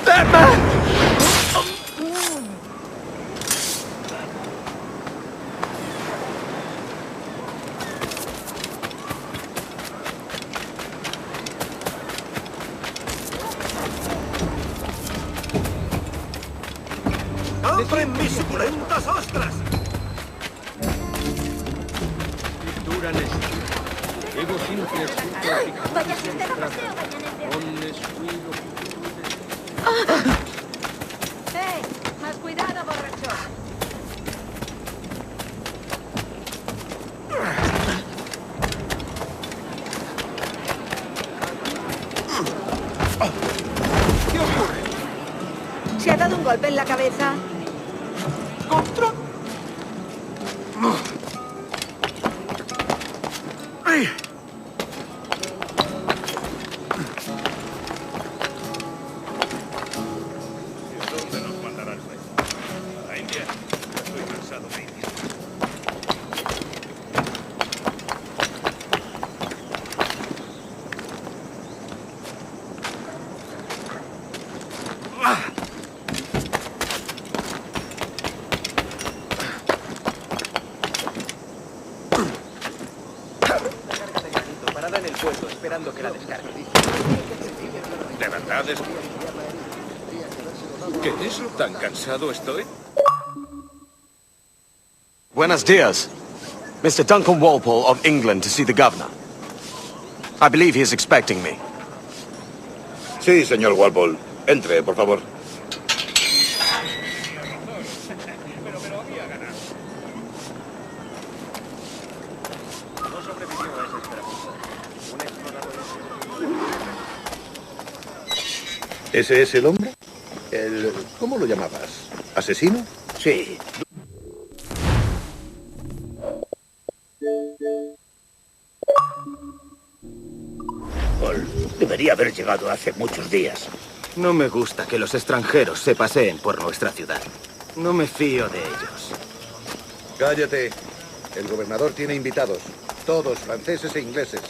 Batman! ¡Abren mis suculentas ostras! Váyase usted a paseo mañana. Más cuidado, borracho. ¿Qué ocurre? ¿Se ha dado un golpe en la cabeza? ¿Contra? ¡Ay! ¿Dónde nos mandará el rey? ¿A la India? Estoy cansado de India. Parada en el puerto, esperando que la descargue. ¿De verdad es...? ¿Qué es? ¿Tan cansado estoy? Buenos dias. Mr. Duncan Walpole of England to see the governor. I believe he is expecting me. Sí, señor Walpole. Entre, por favor. No sobrevivió a esa escaramuza. Un explorador. ¿Ese es el hombre? ¿Cómo lo llamabas? ¿Asesino? Sí. Debería haber llegado hace muchos días. No me gusta que los extranjeros se paseen por nuestra ciudad. No me fío de ellos. Cállate. El gobernador tiene invitados. Todos franceses e ingleses.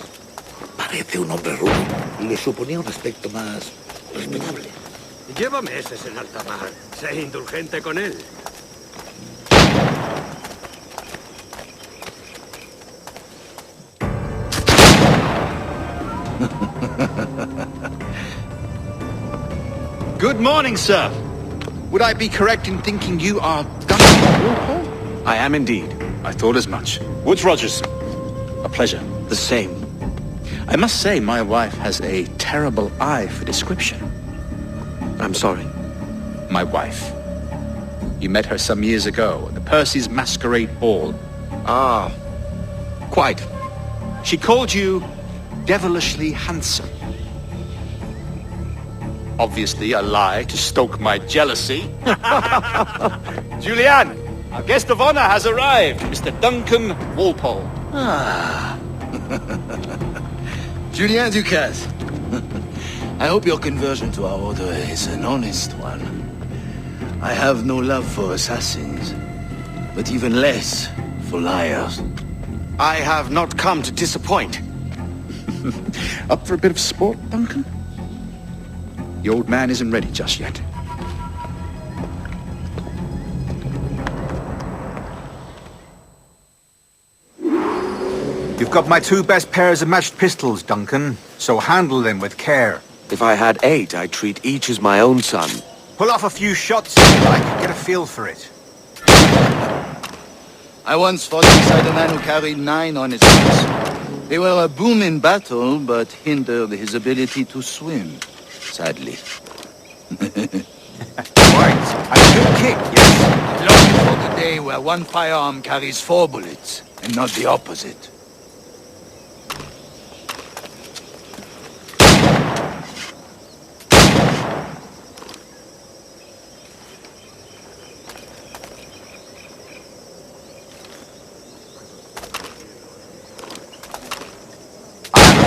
Parece un hombre rudo. Le suponía un aspecto más respetable. Lleva meses en alta mar. Sé indulgente con él. Good morning, sir. Would I be correct in thinking you are Duncan Walpole? I am indeed. I thought as much. Woods Rogers. A pleasure. The same. I must say my wife has a terrible eye for description. I'm sorry. My wife. You met her some years ago at the Percy's Masquerade Ball. Ah, quite. She called you devilishly handsome. Obviously a lie to stoke my jealousy. Julianne, our guest of honor has arrived, Mr. Duncan Walpole. Ah. Julien Ducasse. I hope your conversion to our order is an honest one. I have no love for assassins, but even less for liars. I have not come to disappoint. Up for a bit of sport, Duncan? The old man isn't ready just yet. You've got my two best pairs of matched pistols, Duncan, so handle them with care. If I had 8, I'd treat each as my own son. Pull off a few shots if you like, get a feel for it. I once fought beside a man who carried 9 on his backs. They were a boom in battle, but hindered his ability to swim, sadly. Right, a good kick, yes. I long for the day where one firearm carries 4 bullets, and not the opposite.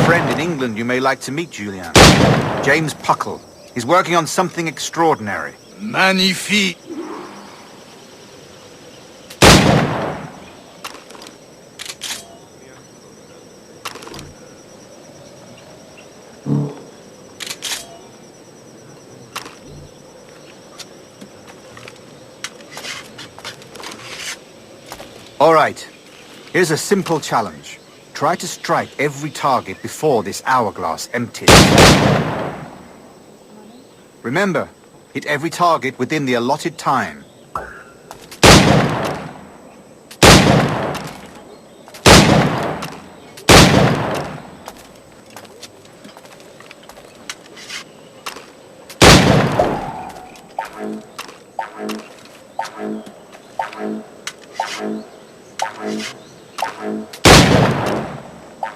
Friend in England you may like to meet, Julian. James Puckle. He's working on something extraordinary. Magnifique! All right. Here's a simple challenge. Try to strike every target before this hourglass empties. Remember, hit every target within the allotted time.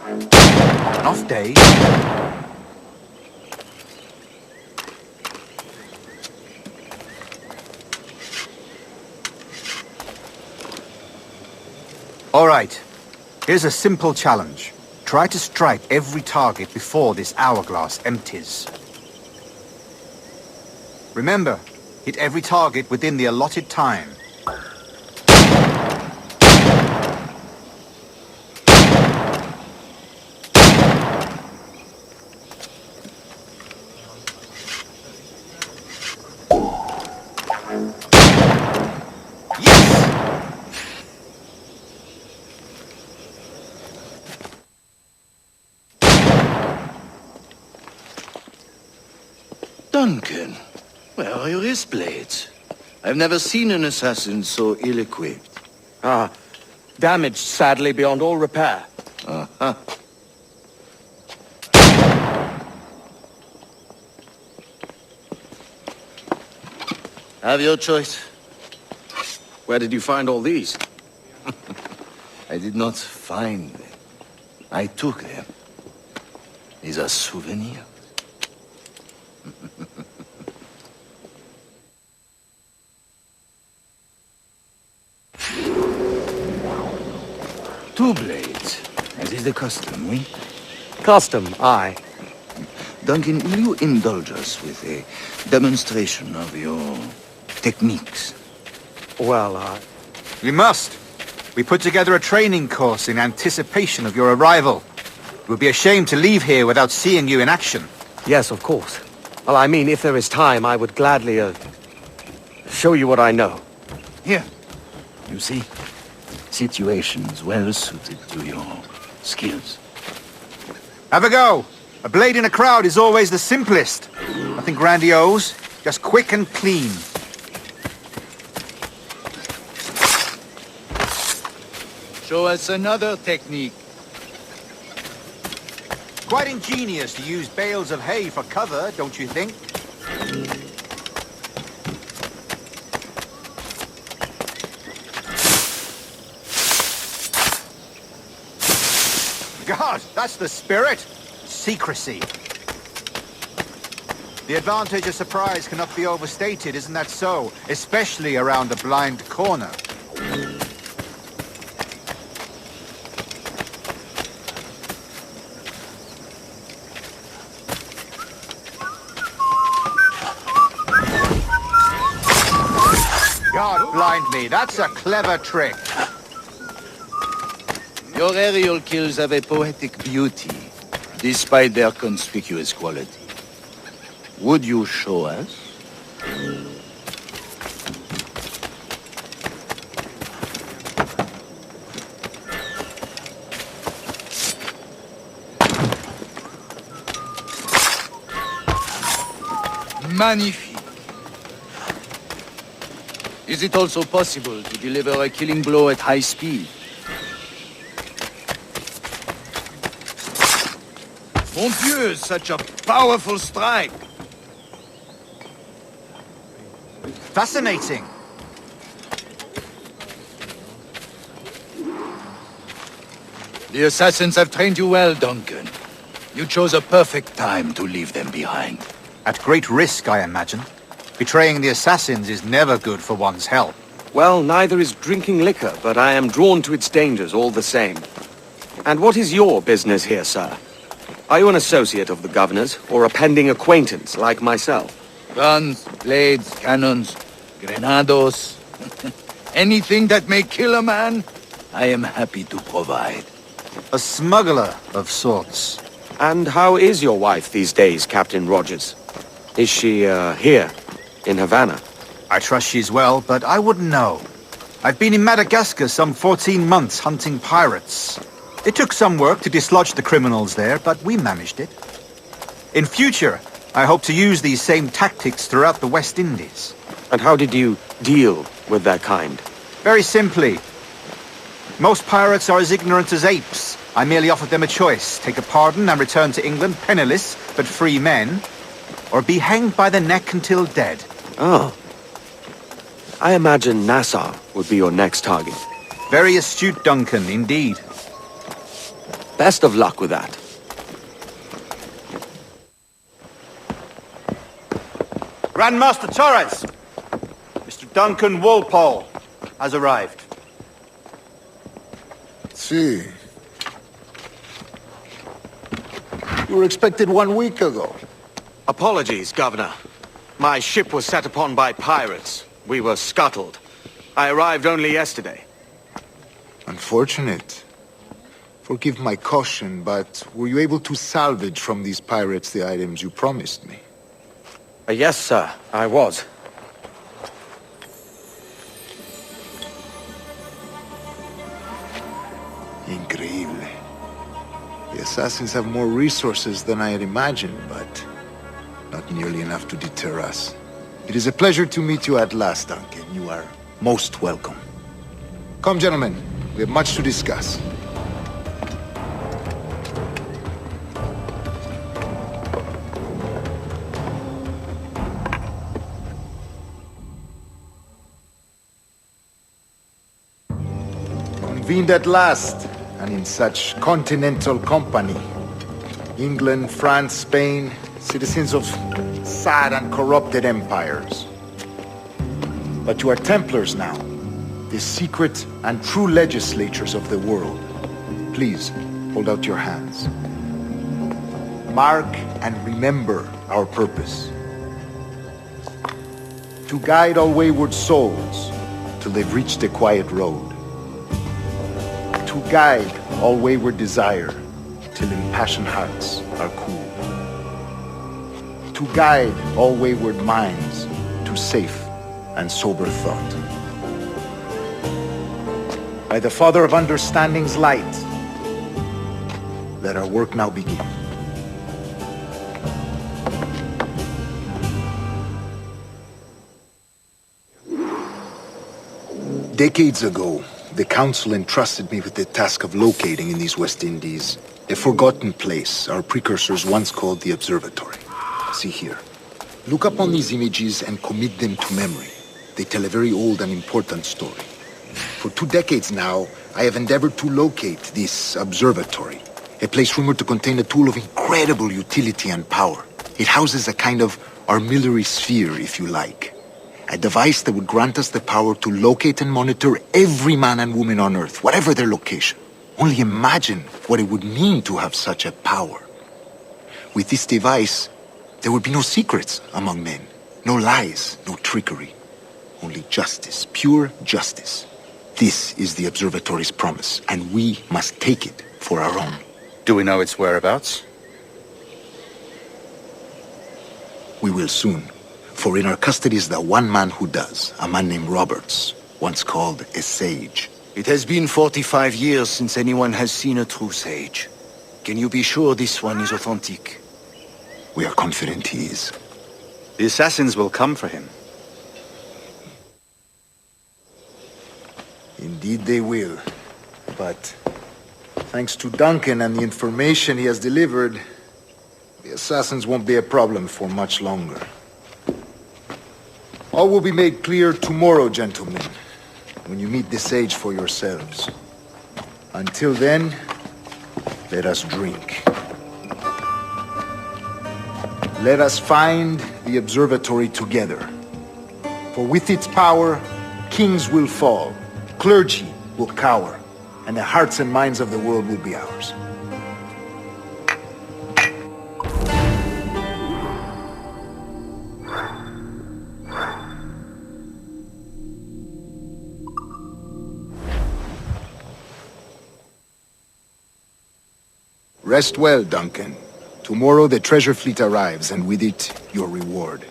An off day. All right. Here's a simple challenge. Try to strike every target before this hourglass empties. Remember, hit every target within the allotted time. Duncan, where are your wrist blades? I've never seen an assassin so ill-equipped. Ah, damaged sadly beyond all repair. Uh-huh. Have your choice. Where did you find all these? I did not find them. I took them. These are souvenirs. Two blades, as is the custom, oui? Custom, aye. Duncan, will you indulge us with a demonstration of your techniques? Well, We must. We put together a training course in anticipation of your arrival. It would be a shame to leave here without seeing you in action. yes, of course. Well, I mean, if there is time, I would gladly, show you what I know. Here, you see, situations well suited to your skills. Have a go. A blade in a crowd is always the simplest. Nothing grandiose, just quick and clean. Show us another technique. Quite ingenious to use bales of hay for cover, don't you think? God, that's the spirit. Secrecy. The advantage of surprise cannot be overstated, isn't that so? Especially around a blind corner. God blind me, that's a clever trick. Your aerial kills have a poetic beauty, despite their conspicuous quality. Would you show us? Magnifique. Is it also possible to deliver a killing blow at high speed? Mon Dieu, such a powerful strike! Fascinating. The assassins have trained you well, Duncan. You chose a perfect time to leave them behind. At great risk, I imagine. Betraying the assassins is never good for one's health. Well, neither is drinking liquor, but I am drawn to its dangers all the same. And what is your business here, sir? Are you an associate of the governor's, or a pending acquaintance like myself? Guns, blades, cannons, grenados. Anything that may kill a man, I am happy to provide. A smuggler of sorts. And how is your wife these days, Captain Rogers? Is she, here, in Havana? I trust she's well, but I wouldn't know. I've been in Madagascar some 14 months hunting pirates. It took some work to dislodge the criminals there, but we managed it. In future, I hope to use these same tactics throughout the West Indies. And how did you deal with their kind? Very simply. Most pirates are as ignorant as apes. I merely offered them a choice: take a pardon and return to England penniless, but free men, or be hanged by the neck until dead. Oh. I imagine Nassau would be your next target. Very astute, Duncan, indeed. Best of luck with that. Grandmaster Torres! Mr. Duncan Walpole has arrived. See. You were expected 1 week ago. Apologies, Governor. My ship was set upon by pirates. We were scuttled. I arrived only yesterday. Unfortunate. Forgive my caution, but were you able to salvage from these pirates the items you promised me? Yes, sir, I was. Increíble. The assassins have more resources than I had imagined, but not nearly enough to deter us. It is a pleasure to meet you at last, Duncan. You are most welcome. Come, gentlemen. We have much to discuss. Convened at last, and in such continental company. England, France, Spain, citizens of sad and corrupted empires. But you are Templars now, the secret and true legislatures of the world. Please, hold out your hands. Mark and remember our purpose. To guide all wayward souls till they've reached the quiet road. To guide all wayward desire till impassioned hearts are cool. To guide all wayward minds to safe and sober thought. By the Father of Understanding's light, let our work now begin. Decades ago, the Council entrusted me with the task of locating in these West Indies a forgotten place our precursors once called the Observatory. See here. Look upon these images and commit them to memory. They tell a very old and important story. For 2 decades now, I have endeavored to locate this observatory, a place rumored to contain a tool of incredible utility and power. It houses a kind of armillary sphere, if you like. A device that would grant us the power to locate and monitor every man and woman on Earth, whatever their location. Only imagine what it would mean to have such a power. With this device, there would be no secrets among men, no lies, no trickery. Only justice, pure justice. This is the observatory's promise, and we must take it for our own. Do we know its whereabouts? We will soon. For in our custody is the one man who does, a man named Roberts, once called a sage. It has been 45 years since anyone has seen a true sage. Can you be sure this one is authentic? We are confident he is. The assassins will come for him. Indeed they will. But thanks to Duncan and the information he has delivered, the assassins won't be a problem for much longer. All will be made clear tomorrow, gentlemen, when you meet the sage for yourselves. Until then, let us drink. Let us find the observatory together. For with its power, kings will fall, clergy will cower, and the hearts and minds of the world will be ours. Rest well, Duncan. Tomorrow the treasure fleet arrives, and with it, your reward.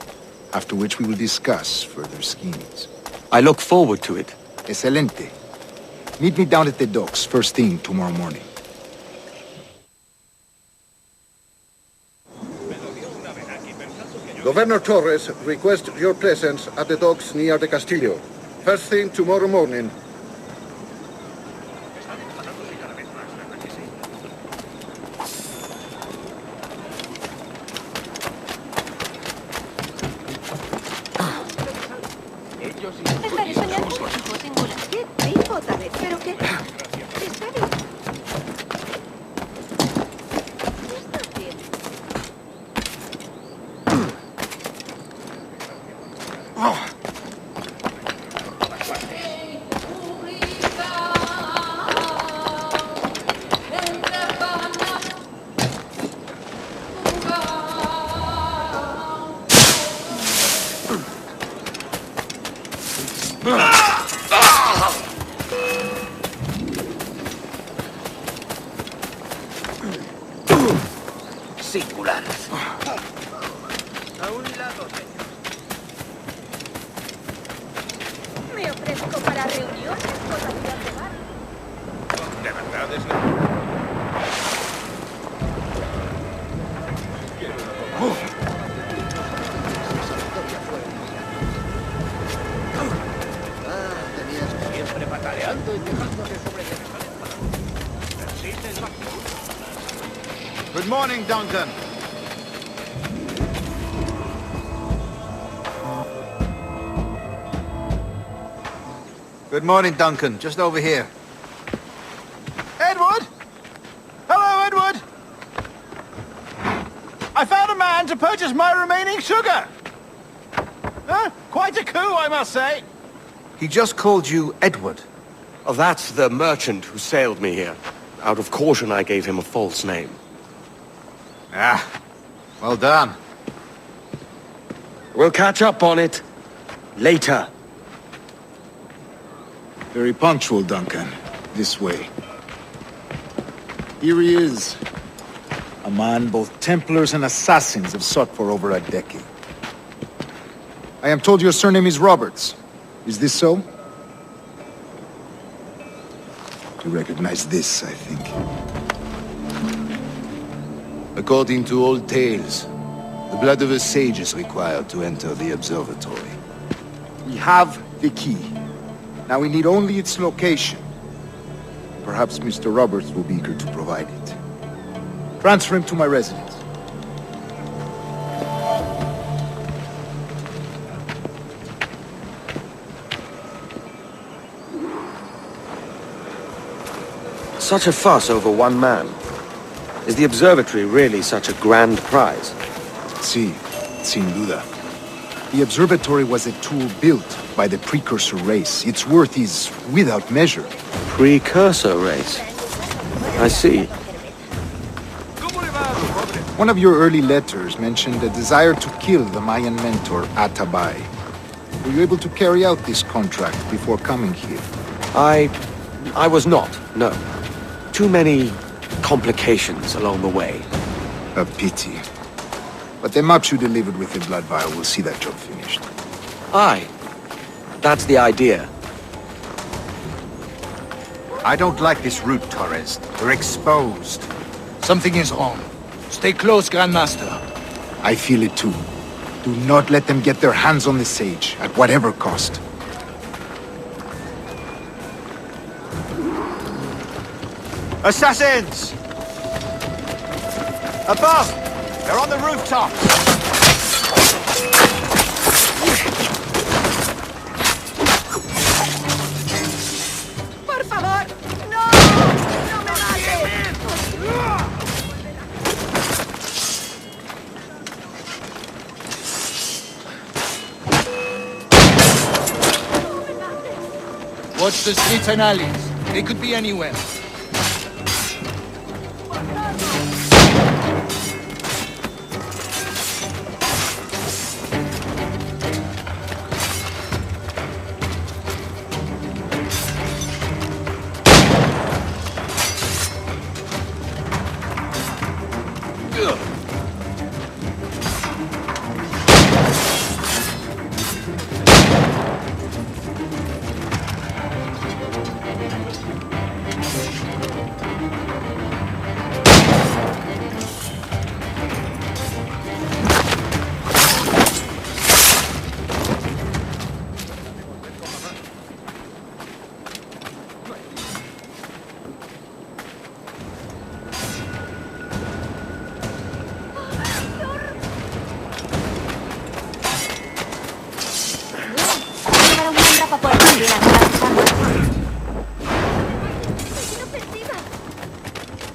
After which we will discuss further schemes. I look forward to it. Excelente. Meet me down at the docks first thing tomorrow morning. Governor Torres requests your presence at the docks near the Castillo. First thing tomorrow morning. Estaré soñando un tipo singular. ¿Qué tipo, tal vez? ¿Pero qué? Está bien. Está bien. Singulares. A un lado, señor. Me ofrezco para reuniones con la ciudad de bar. ¿De verdad es Siempre pataleando y quejándose sobre Good morning, Duncan. Good morning, Duncan. Just over here. Edward? Hello, Edward! I found a man to purchase my remaining sugar! Huh? Quite a coup, I must say. He just called you Edward. Oh, that's the merchant who sailed me here. Out of caution, I gave him a false name. Ah, well done. We'll catch up on it later. Very punctual, Duncan. This way. Here he is. A man both Templars and Assassins have sought for over a decade. I am told your surname is Roberts. Is this so? You recognize this, I think. According to old tales, the blood of a sage is required to enter the observatory. We have the key. Now we need only its location. Perhaps Mr. Roberts will be eager to provide it. Transfer him to my residence. Such a fuss over one man. Is the observatory really such a grand prize? Sí, sin duda. The observatory was a tool built by the precursor race. Its worth is without measure. Precursor race? I see. One of your early letters mentioned a desire to kill the Mayan mentor, Atabay. Were you able to carry out this contract before coming here? I was not, no. Too many complications along the way. A pity. But the maps you delivered with the blood vial will see that job finished. Aye. That's the idea. I don't like this route, Torres. We're exposed. Something is wrong. Stay close, Grandmaster. I feel it too. Do not let them get their hands on the sage, at whatever cost. Assassins! Above! They're on the rooftops! ¡Por favor! ¡No! ¡No me mates! Watch the streets and alleys. They could be anywhere.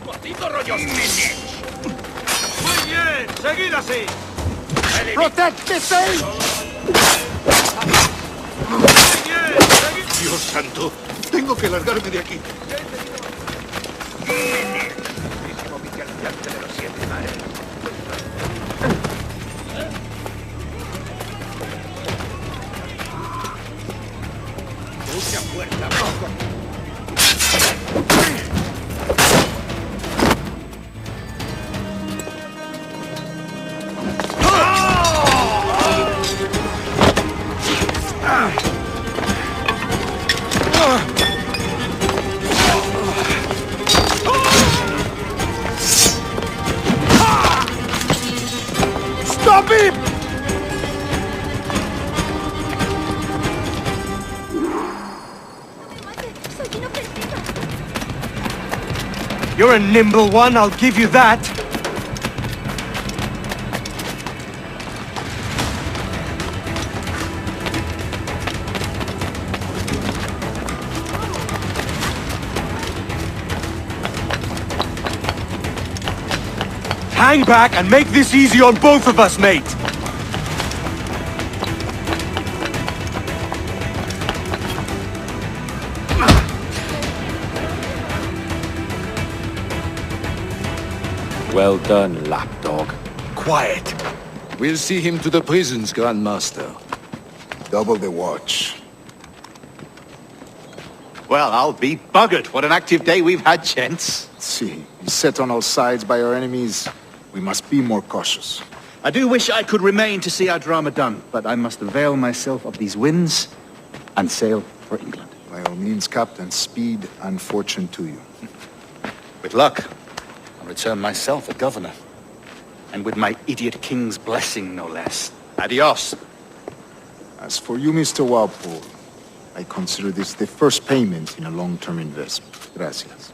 ¡Maldito rollo! ¡Muy bien! ¡Seguid así! ¡Protect me, say! ¡Muy bien! ¡Seguid! ¡Dios santo! Tengo que largarme de aquí. Mismo oficial de los 7 mares. Mucha fuerza, poco. Stop him! You're a nimble one, I'll give you that. Hang back and make this easy on both of us, mate! Well done, lapdog. Quiet. We'll see him to the prisons, Grandmaster. Double the watch. Well, I'll be buggered. What an active day we've had, gents. See, beset on all sides by our enemies, we must be more cautious. I do wish I could remain to see our drama done, but I must avail myself of these winds and sail for England. By all means, Captain, speed and fortune to you. With luck, I'll return myself a governor. And with my idiot king's blessing, no less. Adios. As for you, Mr. Walpole, I consider this the first payment in a long-term investment. Gracias.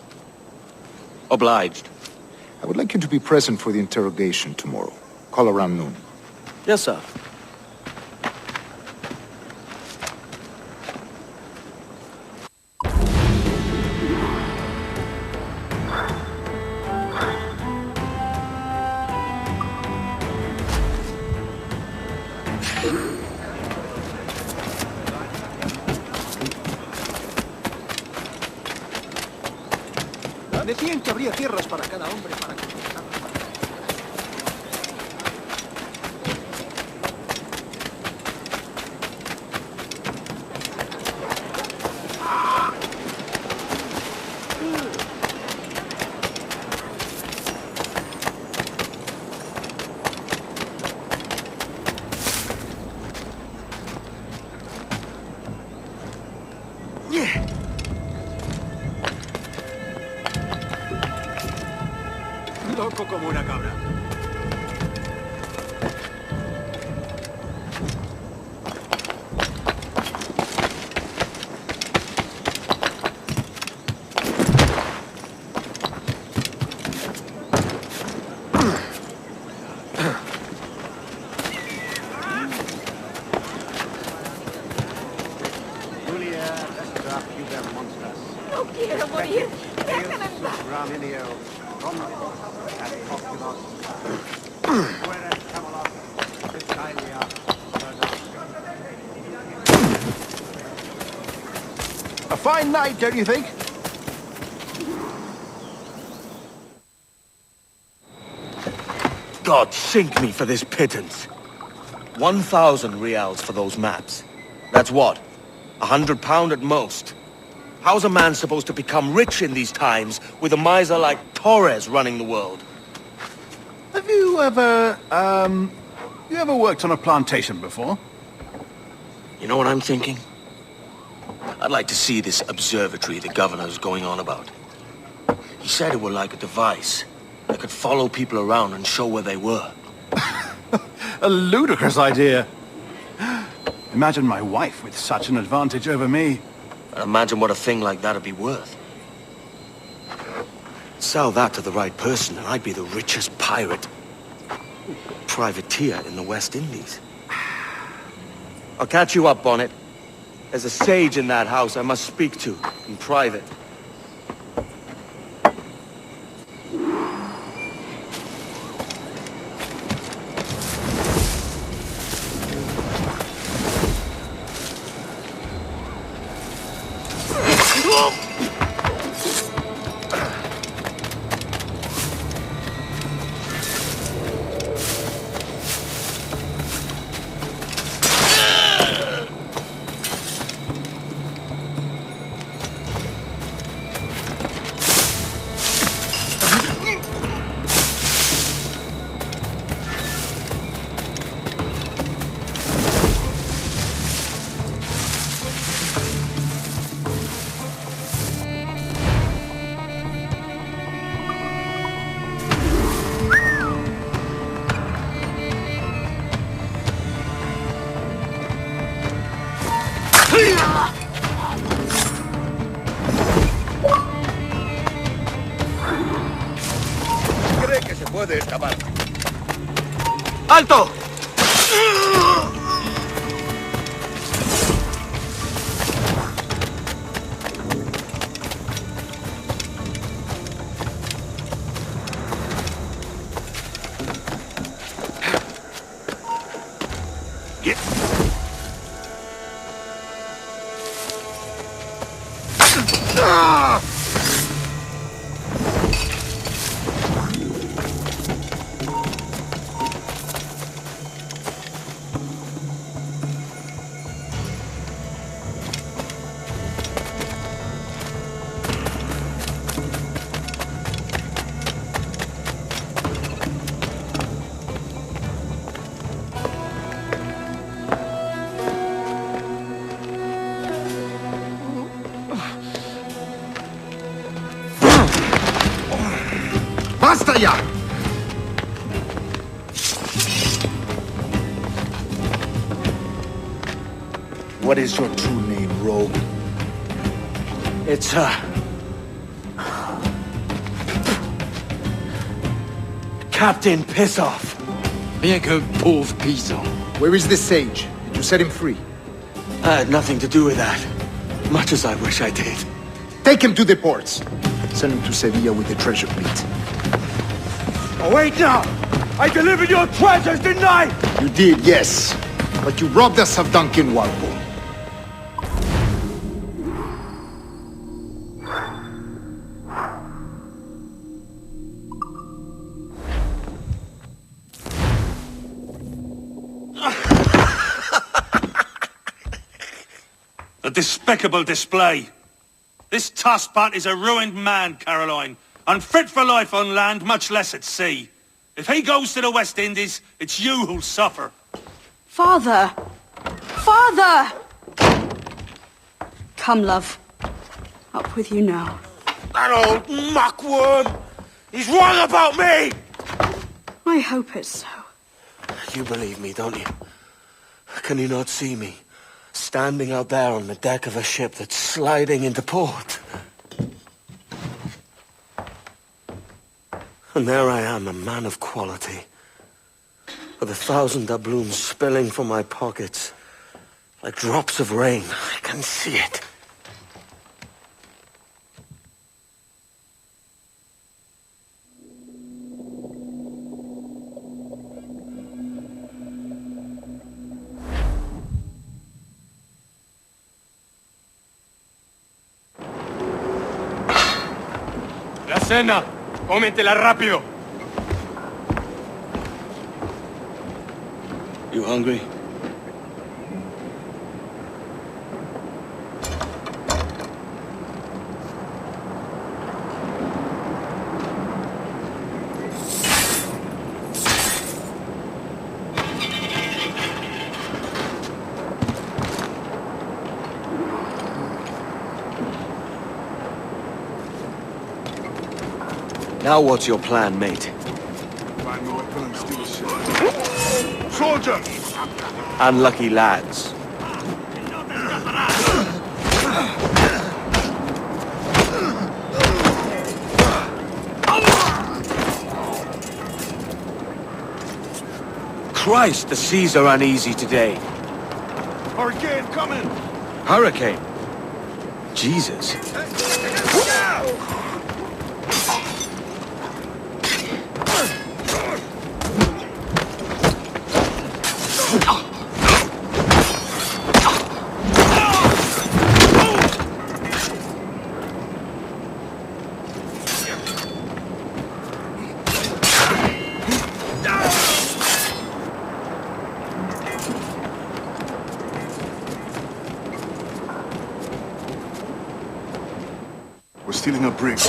Obliged. I would like you to be present for the interrogation tomorrow. Call around noon. Yes, sir. Decían que habría tierras para cada hombre para conquistar. Loco como una cabra. No quiero morir. Déjame en paz. A fine night, don't you think? God sink me for this pittance. 1,000 reals for those maps. That's what? £100 at most. How's a man supposed to become rich in these times with a miser like Torres running the world? Have you ever, worked on a plantation before? You know what I'm thinking? I'd like to see this observatory the governor's going on about. He said it were like a device that could follow people around and show where they were. A ludicrous idea. Imagine my wife with such an advantage over me. And imagine what a thing like that'd be worth. Sell that to the right person and I'd be the richest pirate, privateer in the West Indies. I'll catch you up on it. There's a sage in that house I must speak to, in private. Cree que se puede escapar. ¡Alto! ¡Basta ya! What is your true name, rogue? It's, Captain Pissoff. Rien qu'un pauvre paysan. Where is the sage? Did you set him free? I had nothing to do with that. Much as I wish I did. Take him to the ports. Send him to Sevilla with the treasure fleet. Oh, wait now! I delivered your treasures, didn't I? You did, yes. But you robbed us of Duncan Walpole. A despicable display. This tosspot is a ruined man, Caroline. Unfit for life on land, much less at sea. If he goes to the West Indies, it's you who'll suffer. Father! Father! Come, love. Up with you now. That old muckworm! He's wrong about me! I hope it's so. You believe me, don't you? Can you not see me? Standing out there on the deck of a ship that's sliding into port. And there I am, a man of quality. With 1,000 doubloons spilling from my pockets. Like drops of rain. I can see it. La cena. Cómetela rápido. You hungry? Now what's your plan, mate? Find the weapon and steal the ship. Soldier! Unlucky lads. Christ, the seas are uneasy today. Hurricane coming! Hurricane? Jesus. We're stealing a brig.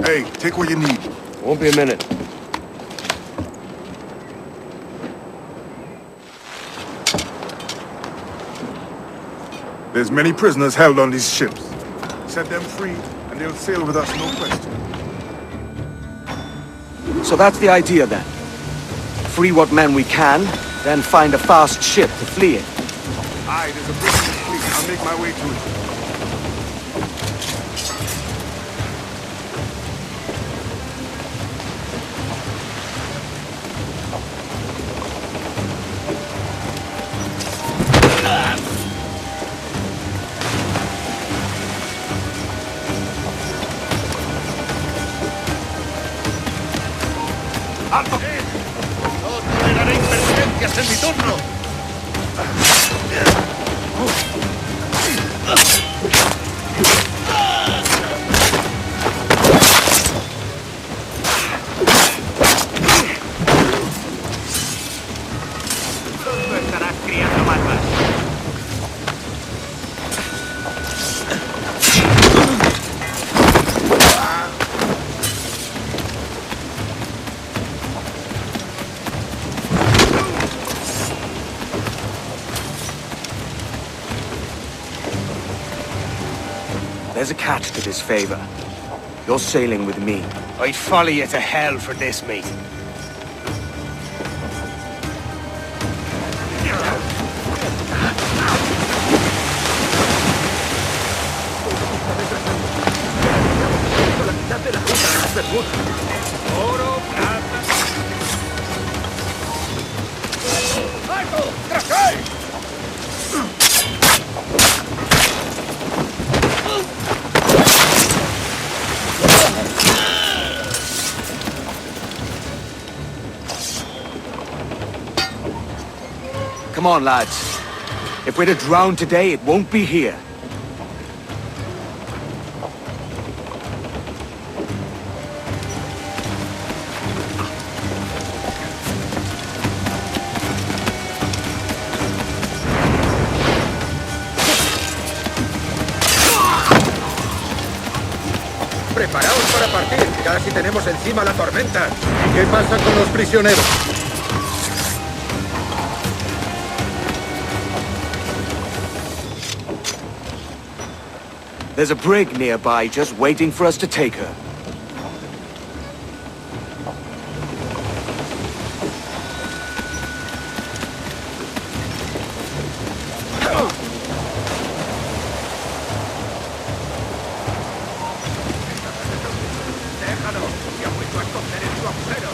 Hey, take what you need. Won't be a minute. There's many prisoners held on these ships. Set them free, and they'll sail with us, no question. So that's the idea then. Free what men we can, then find a fast ship to flee in. Aye, there's a brig in the fleet. I'll make my way to it. ¡Alto! ¡No toleraré impertinencias en mi turno! No estarás criando malvas. There's a catch to this favor. You're sailing with me. I'd follow you to hell for this, mate. ¡Oro, plata! ¡Alto! ¡Tras él! Come on, lads. If we're to drown today, it won't be here. ¡Preparaos para partir! ¡Casi tenemos encima la tormenta! ¿Y qué pasa con los prisioneros? There's a brig nearby just waiting for us to take her. ¡Déjalo! ¡Se ha vuelto a esconder en su agujero!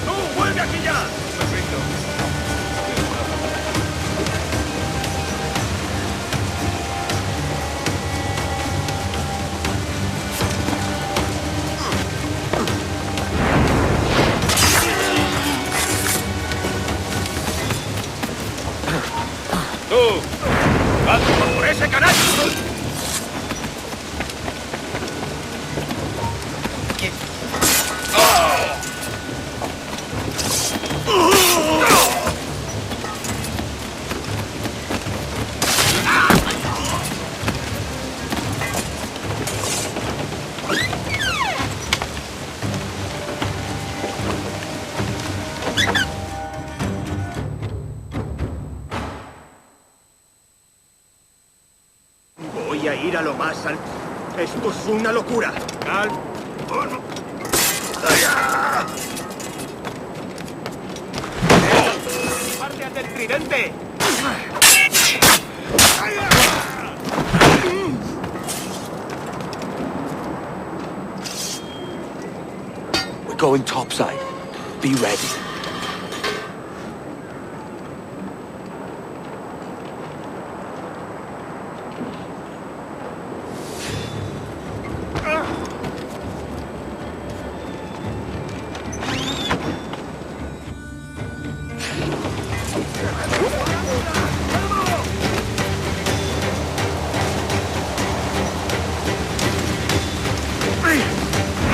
¡Tú, vuelve aquí ya! ¡Perfecto! ¡Tú! ¡Vas por ese canal! Voy a ir a lo más alto. Esto es una locura. ¡Guardias del tridente! going topside. Be ready.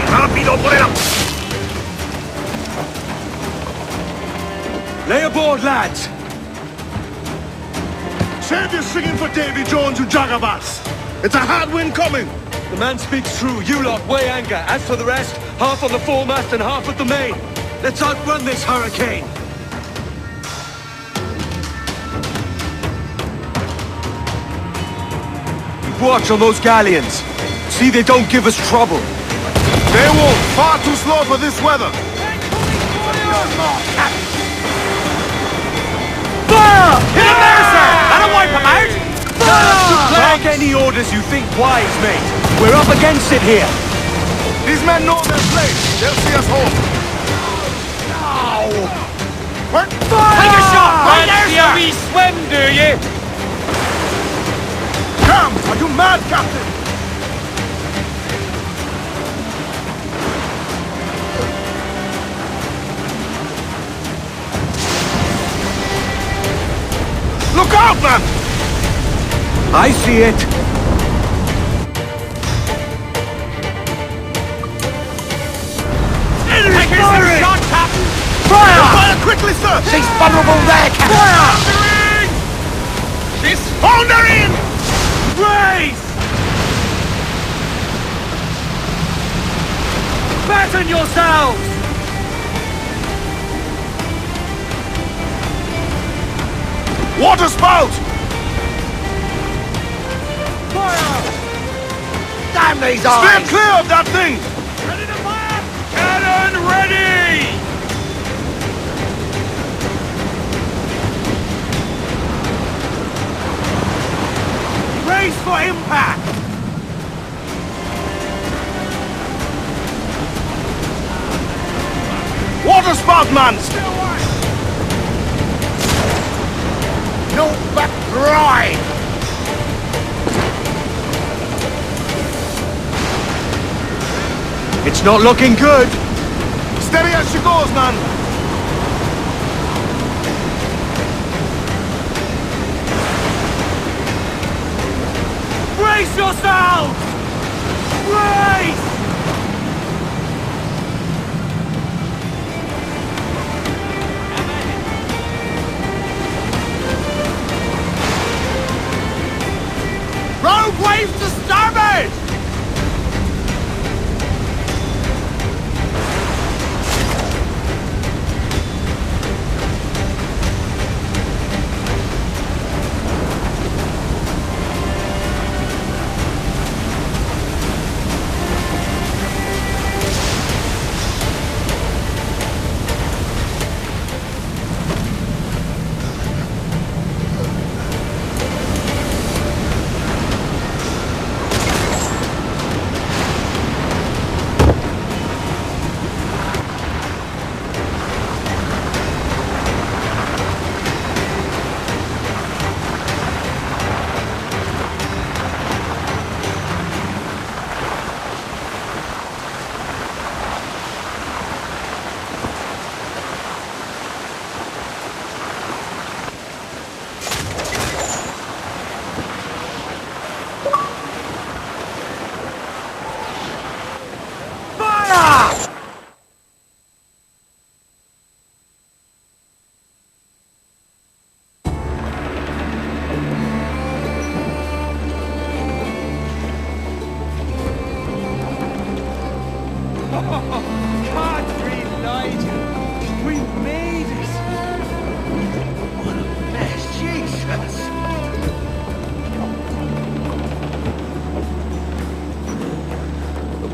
¡Rápido por el... Lay aboard, lads! Save your singing for Davy Jones, you jagabas! It's a hard wind coming! The man speaks true. You lot weigh anchor. As for the rest, half on the foremast and half at the main. Let's outrun this hurricane! Watch on those galleons. See they don't give us trouble. They won't. Far too slow for this weather. Fire! Hit him there, sir! That'll wipe him out! Fire! Take any orders you think wise, mate. We're up against it here. These men know their place. They'll see us home. What? Fire! Take a shot! Right there, sir! We swim, do you? Come! Are you mad, Captain? Look out, man! I see it. Enemy firing! Shot, Captain! Fire! Fire quickly, sir! She's vulnerable there, Captain. Fire! She's foundering! Brace! Batten yourselves! Water spout! Fire! Damn these eyes! Steer clear of that thing! Ready to fire! Cannon ready! Brace for impact! Water spout, man! No back ride! It's not looking good. Steady as she goes, man! Brace yourselves! Brace! Rogue wave to starboard!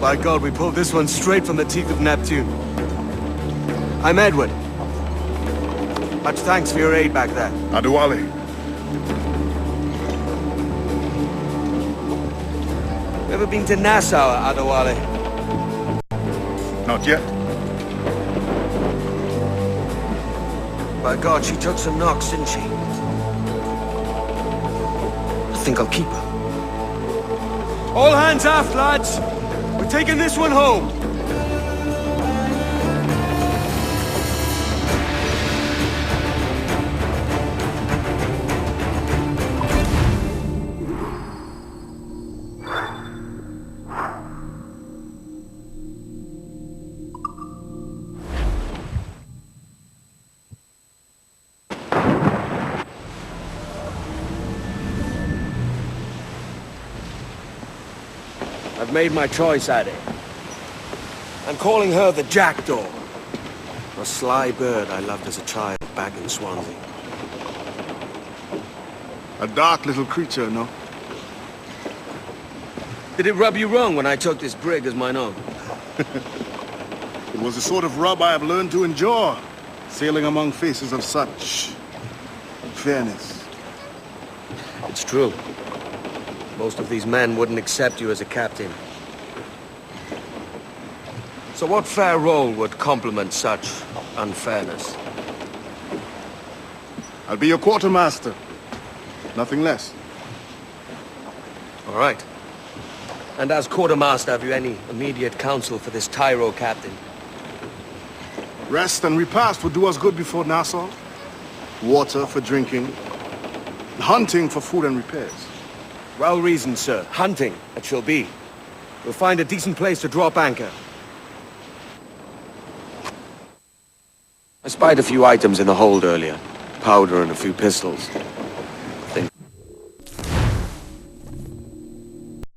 By God, we pulled this one straight from the teeth of Neptune. I'm Edward. Much thanks for your aid back there. Adewale. You ever been to Nassau, Adewale? Not yet. By God, she took some knocks, didn't she? I think I'll keep her. All hands aft, lads! We're taking this one home! I've made my choice, Addy. I'm calling her the Jackdaw. A sly bird I loved as a child back in Swansea. A dark little creature, no? Did it rub you wrong when I took this brig as mine own? It was the sort of rub I have learned to endure, sailing among faces of such fairness. It's true. Most of these men wouldn't accept you as a captain. So what fair role would complement such unfairness? I'll be your quartermaster. Nothing less. All right. And as quartermaster, have you any immediate counsel for this tyro captain? Rest and repast would do us good before Nassau. Water for drinking. Hunting for food and repairs. Well reasoned, sir. Hunting, it shall be. We'll find a decent place to drop anchor. I spied a few items in the hold earlier. Powder and a few pistols.